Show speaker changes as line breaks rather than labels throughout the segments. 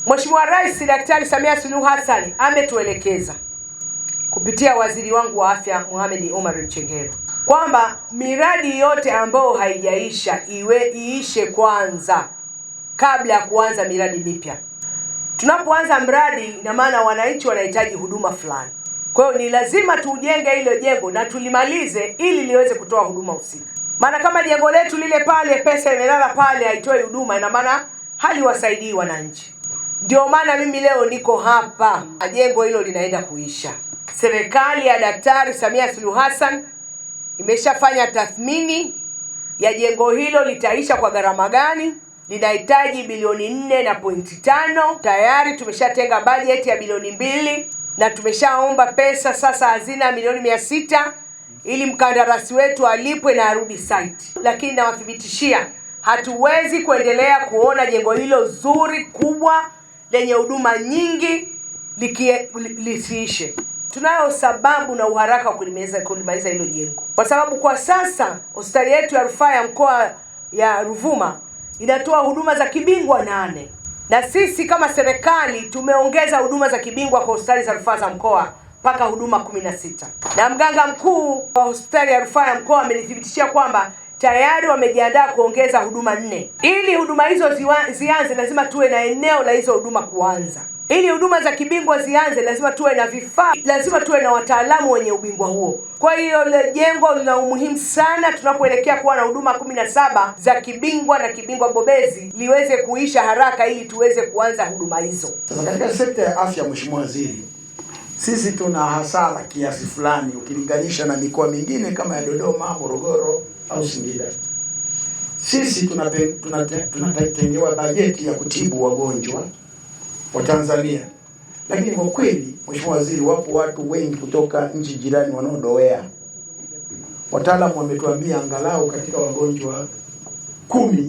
Mheshimiwa Rais Daktari Samia Suluhu Hassan ametuelekeza kupitia waziri wangu wa afya Mohamed Omar Mchengerwa kwamba miradi yote ambayo haijaisha iishe kwanza kabla ya kuanza miradi mipya. Tunapoanza mradi, ina maana wananchi wanahitaji huduma fulani. Kwa hiyo ni lazima tujenge hilo jengo na tulimalize ili liweze kutoa huduma husika. Maana kama jengo letu lile pale pesa imelala pale haitoi huduma, ina maana haliwasaidii wananchi. Ndio maana mimi leo niko hapa, jengo hilo linaenda kuisha. Serikali ya Daktari Samia Suluhu Hassan imeshafanya tathmini ya jengo hilo litaisha kwa gharama gani. Linahitaji bilioni 4.5. Tayari tumeshatenga bajeti ya bilioni 2 na tumeshaomba pesa sasa hazina milioni 600 ili mkandarasi wetu alipwe na arudi site. Lakini nawathibitishia hatuwezi kuendelea kuona jengo hilo zuri kubwa lenye huduma nyingi lisiishe. Tunayo sababu na uharaka wa kulimaliza hilo jengo, kwa sababu kwa sasa hospitali yetu ya rufaa ya mkoa ya Ruvuma inatoa huduma za kibingwa 8 na sisi kama serikali tumeongeza huduma za kibingwa kwa hospitali za rufaa za mkoa mpaka huduma 16, na mganga mkuu wa hospitali ya rufaa ya mkoa amenithibitishia kwamba tayari wamejiandaa kuongeza huduma 4. Ili huduma hizo zianze, lazima tuwe na eneo la hizo huduma kuanza. Ili huduma za kibingwa zianze, lazima tuwe na vifaa, lazima tuwe na wataalamu wenye ubingwa huo. Kwa hiyo jengo lina umuhimu sana tunapoelekea kuwa na huduma 17 za kibingwa na kibingwa bobezi liweze kuisha haraka ili tuweze kuanza huduma hizo.
Sasa katika sekta ya afya, Mheshimiwa Waziri, sisi tuna hasara kiasi fulani ukilinganisha na mikoa mingine kama ya Dodoma, Morogoro au Singida. Sisi tunatengewa bajeti ya kutibu wagonjwa wa Tanzania, lakini kwa kweli Mheshimiwa Waziri, wapo watu wengi kutoka nchi jirani wanaodoea. Wataalamu wametuambia angalau katika wagonjwa 10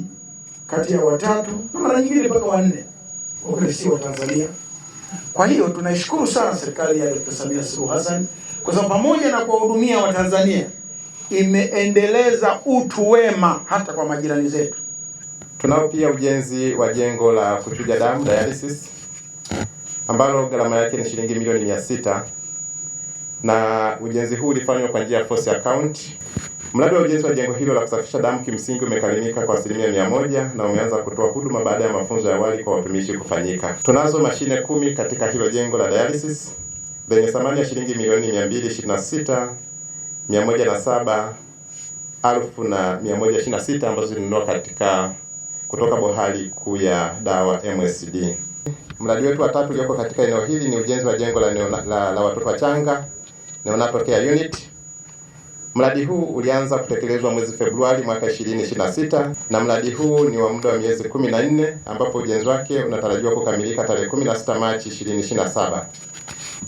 kati ya 3 na mara nyingine mpaka 4 wako si wa Tanzania. Kwa hiyo tunaishukuru sana serikali ya Dr. Samia Suluhu Hassan kwa sababu pamoja na kuwahudumia Watanzania imeendeleza utu wema hata kwa majirani zetu.
Tunao pia ujenzi wa jengo la kuchuja damu dialysis ambalo gharama yake ni shilingi milioni 600 na ujenzi huu ulifanywa kwa njia ya force account. Mradi wa ujenzi wa jengo hilo la kusafisha damu kimsingi umekamilika kwa 100% na umeanza kutoa huduma baada ya mafunzo ya awali kwa watumishi kufanyika. Tunazo mashine 10 katika hilo jengo la dialysis zenye thamani ya shilingi milioni 226,107,126 ambazo zilinunua kutoka bohari kuu ya dawa MSD. Mradi wetu wa 3 ulioko katika eneo hili ni ujenzi wa jengo la watoto wachanga neonatal care unit. Mradi huu ulianza kutekelezwa mwezi Februari mwaka 2026 na mradi huu ni wa muda wa miezi 14 ambapo ujenzi wake unatarajiwa kukamilika tarehe 16 Machi 2027.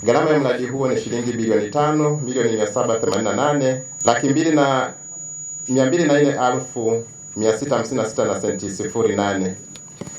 Gharama ya mradi huo ni shilingi bilioni 5,788,204,656 na senti 08.